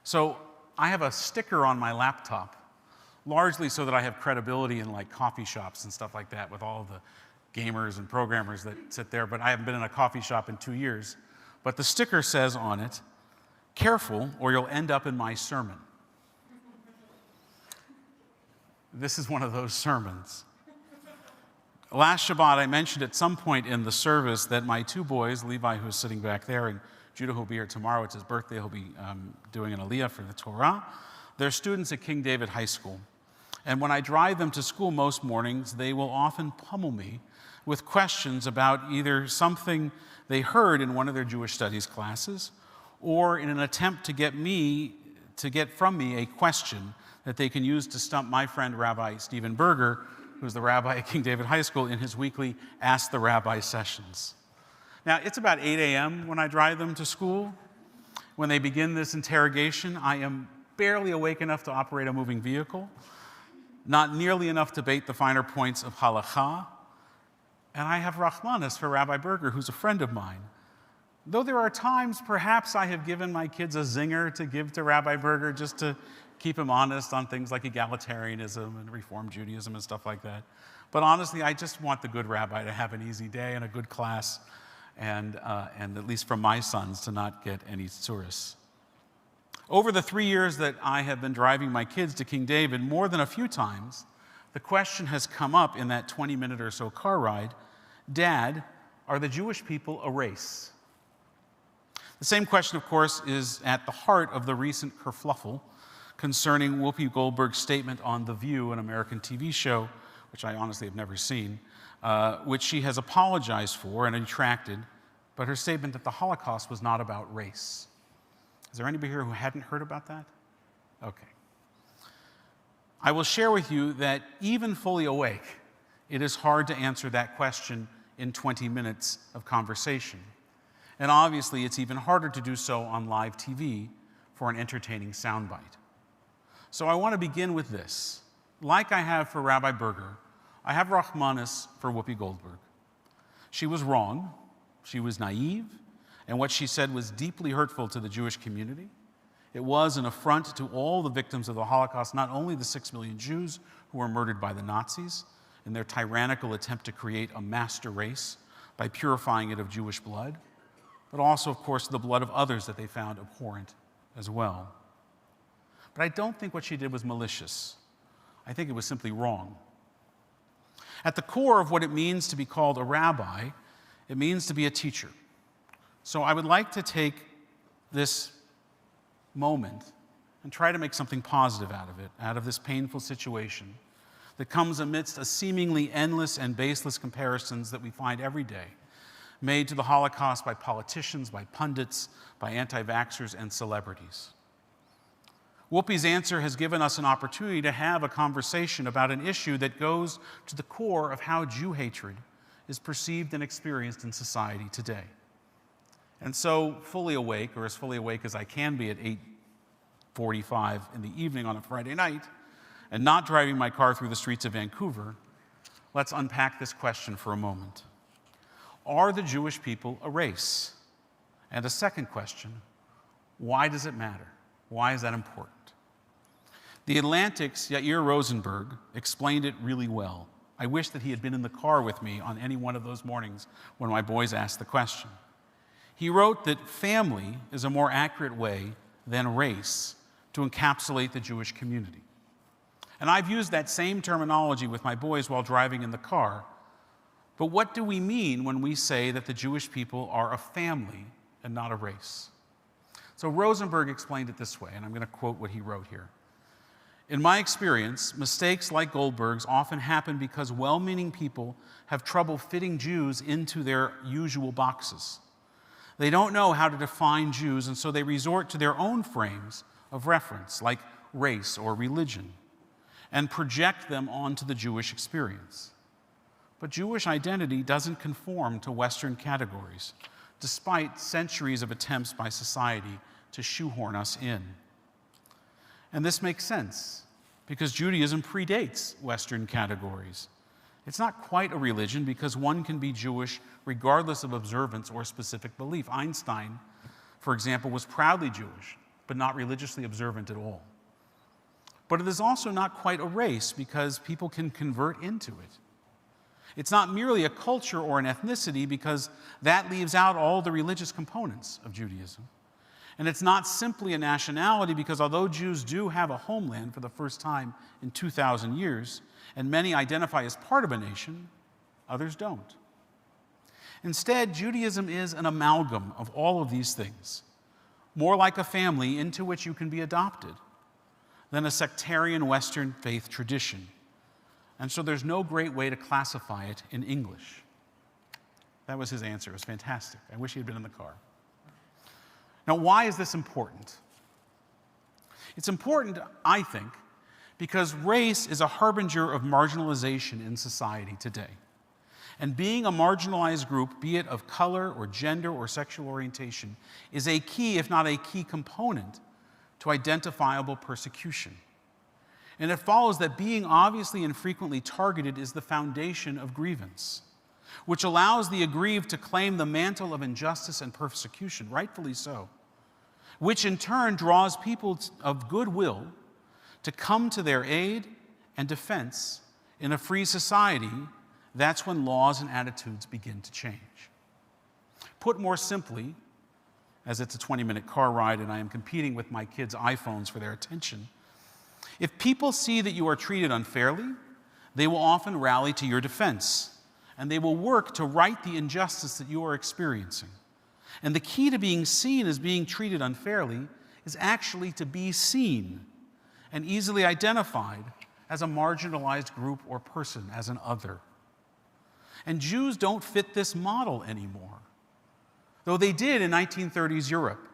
So I have a sticker on my laptop, largely so that I have credibility in like coffee shops and stuff like that with all the gamers and programmers that sit there, but I haven't been in a coffee shop in 2 years. But the sticker says on it, "Careful or you'll end up in my sermon." This is one of those sermons. Last Shabbat, I mentioned at some point in the service that my two boys, Levi, who's sitting back there, and Judah, who'll be here tomorrow, it's his birthday, he'll be doing an aliyah for the Torah. They're students at King David High School. And when I drive them to school most mornings, they will often pummel me with questions about either something they heard in one of their Jewish studies classes, or in an attempt to get from me a question that they can use to stump my friend Rabbi Stephen Berger, who's the rabbi at King David High School, in his weekly Ask the Rabbi sessions. Now, it's about 8 a.m. when I drive them to school. When they begin this interrogation, I am barely awake enough to operate a moving vehicle, not nearly enough to debate the finer points of halakha, and I have Rahmanis for Rabbi Berger, who's a friend of mine. Though there are times perhaps I have given my kids a zinger to give to Rabbi Berger just to keep him honest on things like egalitarianism and Reform Judaism and stuff like that. But honestly, I just want the good rabbi to have an easy day and a good class, and at least from my sons to not get any tsuris. Over the 3 years that I have been driving my kids to King David, more than a few times, the question has come up in that 20-minute or so car ride, "Dad, are the Jewish people a race?" The same question, of course, is at the heart of the recent kerfluffle concerning Whoopi Goldberg's statement on The View, an American TV show, which I honestly have never seen, which she has apologized for and retracted, but her statement that the Holocaust was not about race. Is there anybody here who hadn't heard about that? Okay. I will share with you that even fully awake, it is hard to answer that question in 20 minutes of conversation. And obviously, it's even harder to do so on live TV for an entertaining soundbite. So I want to begin with this. Like I have for Rabbi Berger, I have Rahmanis for Whoopi Goldberg. She was wrong, she was naive, and what she said was deeply hurtful to the Jewish community. It was an affront to all the victims of the Holocaust, not only the 6 million Jews who were murdered by the Nazis in their tyrannical attempt to create a master race by purifying it of Jewish blood, but also, of course, the blood of others that they found abhorrent as well. But I don't think what she did was malicious. I think it was simply wrong. At the core of what it means to be called a rabbi, it means to be a teacher. So I would like to take this moment and try to make something positive out of it, out of this painful situation that comes amidst a seemingly endless and baseless comparisons that we find every day, made to the Holocaust by politicians, by pundits, by anti-vaxxers, and celebrities. Whoopi's answer has given us an opportunity to have a conversation about an issue that goes to the core of how Jew hatred is perceived and experienced in society today. And so, fully awake, or as fully awake as I can be at 8:45 in the evening on a Friday night, and not driving my car through the streets of Vancouver, let's unpack this question for a moment. Are the Jewish people a race? And a second question, why does it matter? Why is that important? The Atlantic's Yair Rosenberg explained it really well. I wish that he had been in the car with me on any one of those mornings when my boys asked the question. He wrote that family is a more accurate way than race to encapsulate the Jewish community. And I've used that same terminology with my boys while driving in the car. But what do we mean when we say that the Jewish people are a family and not a race? So Rosenberg explained it this way, and I'm going to quote what he wrote here. In my experience, mistakes like Goldberg's often happen because well-meaning people have trouble fitting Jews into their usual boxes. They don't know how to define Jews, and so they resort to their own frames of reference, like race or religion, and project them onto the Jewish experience. But Jewish identity doesn't conform to Western categories, despite centuries of attempts by society to shoehorn us in. And this makes sense, because Judaism predates Western categories. It's not quite a religion because one can be Jewish regardless of observance or specific belief. Einstein for example, was proudly Jewish, but not religiously observant at all. But it is also not quite a race because people can convert into it. It's not merely a culture or an ethnicity because that leaves out all the religious components of Judaism. And it's not simply a nationality because although Jews do have a homeland for the first time in 2,000 years, and many identify as part of a nation, others don't. Instead, Judaism is an amalgam of all of these things, more like a family into which you can be adopted than a sectarian Western faith tradition. And so there's no great way to classify it in English. That was his answer. It was fantastic. I wish he had been in the car. Now, why is this important? It's important, I think, because race is a harbinger of marginalization in society today. And being a marginalized group, be it of color or gender or sexual orientation, is a key, if not a key component, to identifiable persecution. And it follows that being obviously and frequently targeted is the foundation of grievance, which allows the aggrieved to claim the mantle of injustice and persecution, rightfully so, which in turn draws people of goodwill to come to their aid and defense. In a free society, that's when laws and attitudes begin to change. Put more simply, as it's a 20-minute car ride and I am competing with my kids' iPhones for their attention, if people see that you are treated unfairly, they will often rally to your defense, and they will work to right the injustice that you are experiencing. And the key to being seen as being treated unfairly is actually to be seen and easily identified as a marginalized group or person, as an other. And Jews don't fit this model anymore, though they did in 1930s Europe.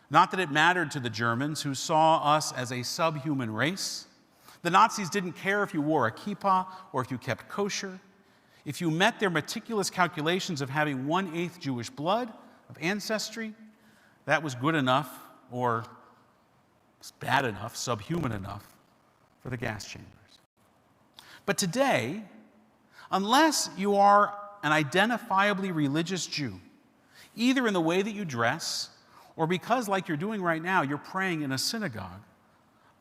Not that it mattered to the Germans, who saw us as a subhuman race. The Nazis didn't care if you wore a kippah or if you kept kosher. If you met their meticulous calculations of having 1/8 Jewish blood of ancestry, that was good enough, or bad enough, subhuman enough, for the gas chambers. But today, unless you are an identifiably religious Jew, either in the way that you dress, or because, like you're doing right now, you're praying in a synagogue,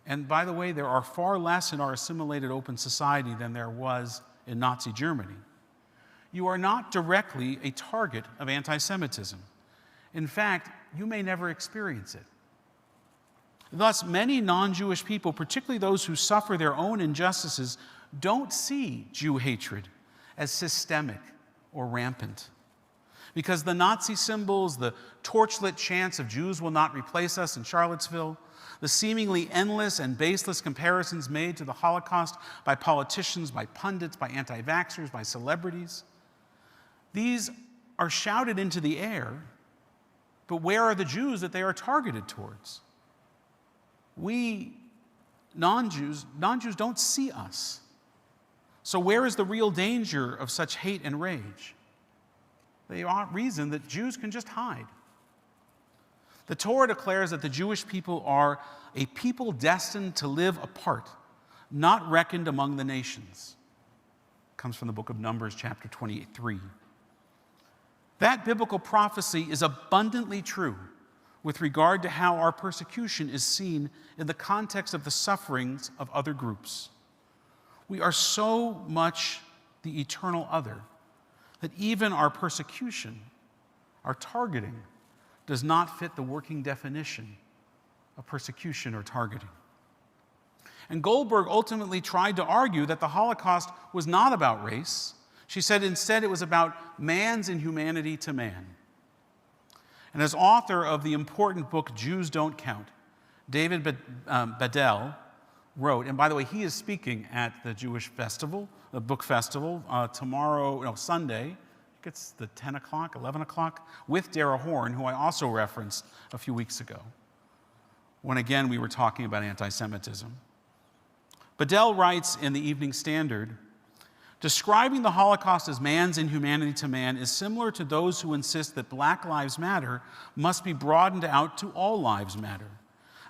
and by the way, there are far less in our assimilated open society than there was in Nazi Germany, you are not directly a target of anti-Semitism. In fact, you may never experience it. Thus, many non-Jewish people, particularly those who suffer their own injustices, don't see Jew hatred as systemic or rampant. Because the Nazi symbols, the torchlit chants of Jews will not replace us in Charlottesville, the seemingly endless and baseless comparisons made to the Holocaust by politicians, by pundits, by anti-vaxxers, by celebrities, these are shouted into the air, but where are the Jews that they are targeted towards? We, non-Jews don't see us. So where is the real danger of such hate and rage? The reason that Jews can just hide. The Torah declares that the Jewish people are a people destined to live apart, not reckoned among the nations. It comes from the book of Numbers, chapter 28:3. That biblical prophecy is abundantly true with regard to how our persecution is seen in the context of the sufferings of other groups. We are so much the eternal other that even our persecution, our targeting, does not fit the working definition of persecution or targeting. And Goldberg ultimately tried to argue that the Holocaust was not about race. She said instead it was about man's inhumanity to man. And as author of the important book Jews Don't Count, David Badel wrote, and by the way, he is speaking at the Jewish festival, the book festival, Sunday, I think it's the 10 o'clock, 11 o'clock, with Dara Horn, who I also referenced a few weeks ago, when again we were talking about anti-Semitism. Badel writes in the Evening Standard, describing the Holocaust as man's inhumanity to man is similar to those who insist that Black Lives Matter must be broadened out to all lives matter,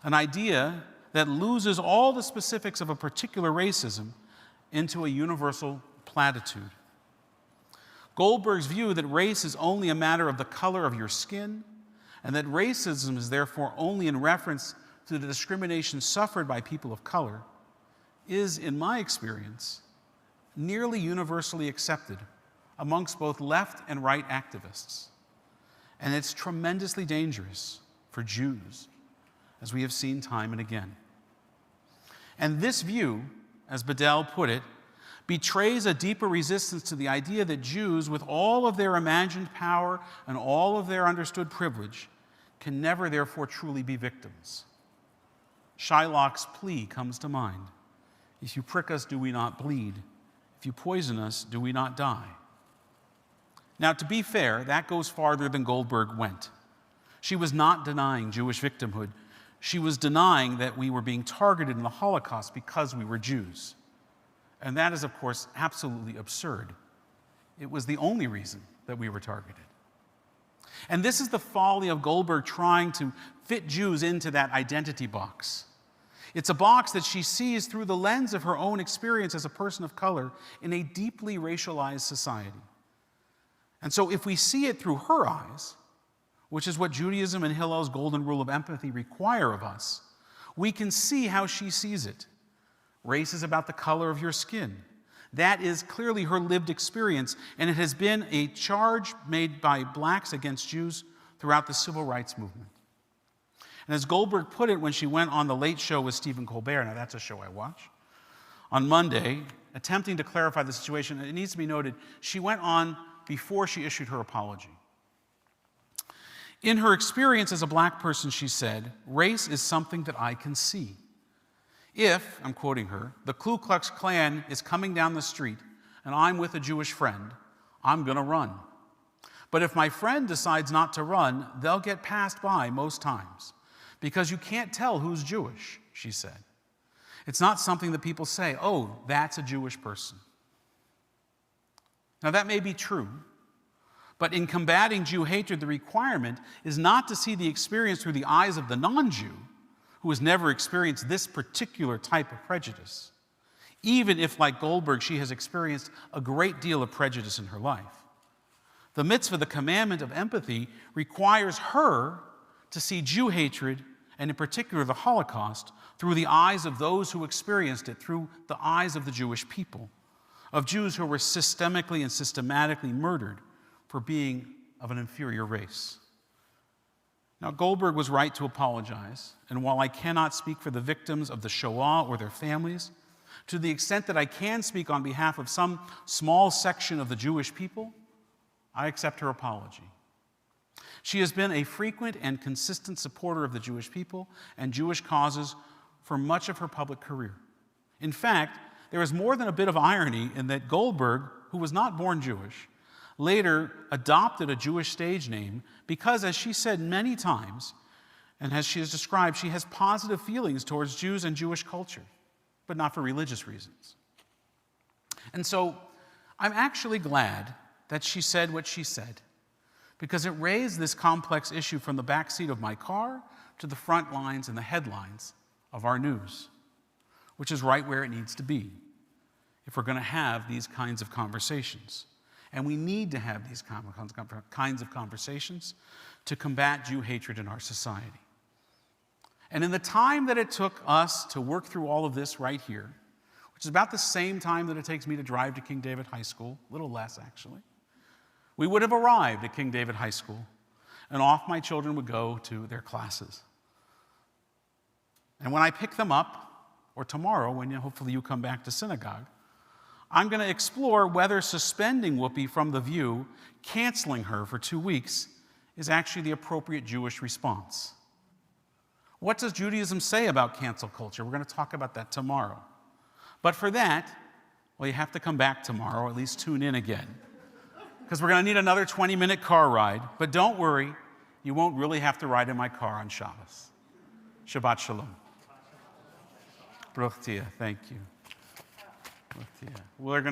an idea that loses all the specifics of a particular racism into a universal platitude. Goldberg's view that race is only a matter of the color of your skin and that racism is therefore only in reference to the discrimination suffered by people of color, is, in my experience, nearly universally accepted amongst both left and right activists. And it's tremendously dangerous for Jews, as we have seen time and again. And this view, as Bedell put it, betrays a deeper resistance to the idea that Jews, with all of their imagined power and all of their understood privilege, can never therefore truly be victims. Shylock's plea comes to mind. If you prick us, do we not bleed? If you poison us, do we not die? Now, to be fair, that goes farther than Goldberg went. She was not denying Jewish victimhood. She was denying that we were being targeted in the Holocaust because we were Jews. And that is, of course, absolutely absurd. It was the only reason that we were targeted. And this is the folly of Goldberg trying to fit Jews into that identity box. It's a box that she sees through the lens of her own experience as a person of color in a deeply racialized society. And so if we see it through her eyes, which is what Judaism and Hillel's golden rule of empathy require of us, we can see how she sees it. Race is about the color of your skin. That is clearly her lived experience, and it has been a charge made by blacks against Jews throughout the civil rights movement. And as Goldberg put it when she went on The Late Show with Stephen Colbert, now that's a show I watch, on Monday, attempting to clarify the situation, it needs to be noted, she went on before she issued her apology. In her experience as a black person, she said, race is something that I can see. If, I'm quoting her, the Ku Klux Klan is coming down the street and I'm with a Jewish friend, I'm going to run. But if my friend decides not to run, they'll get passed by most times because you can't tell who's Jewish, she said. It's not something that people say, oh, that's a Jewish person. Now, that may be true, but in combating Jew hatred, the requirement is not to see the experience through the eyes of the non-Jew, who has never experienced this particular type of prejudice, even if, like Goldberg, she has experienced a great deal of prejudice in her life. The mitzvah, the commandment of empathy, requires her to see Jew hatred, and in particular the Holocaust, through the eyes of those who experienced it, through the eyes of the Jewish people, of Jews who were systemically and systematically murdered for being of an inferior race. Now, Goldberg was right to apologize, and while I cannot speak for the victims of the Shoah or their families, to the extent that I can speak on behalf of some small section of the Jewish people, I accept her apology. She has been a frequent and consistent supporter of the Jewish people and Jewish causes for much of her public career. In fact, there is more than a bit of irony in that Goldberg, who was not born Jewish, later adopted a Jewish stage name because, as she said many times, and as she has described, she has positive feelings towards Jews and Jewish culture, but not for religious reasons. And so I'm actually glad that she said what she said, because it raised this complex issue from the back seat of my car to the front lines and the headlines of our news, which is right where it needs to be if we're going to have these kinds of conversations. And we need to have these kinds of conversations to combat Jew hatred in our society. And in the time that it took us to work through all of this right here, which is about the same time that it takes me to drive to King David High School, a little less actually, we would have arrived at King David High School, and off my children would go to their classes. And when I pick them up, or tomorrow when hopefully you come back to synagogue, I'm going to explore whether suspending Whoopi from the View, canceling her for 2 weeks, is actually the appropriate Jewish response. What does Judaism say about cancel culture? We're going to talk about that tomorrow. But for that, well, you have to come back tomorrow, or at least tune in again, because we're going to need another 20-minute car ride. But don't worry, you won't really have to ride in my car on Shabbos. Shabbat Shalom. Baruch Tia, thank you. We're going to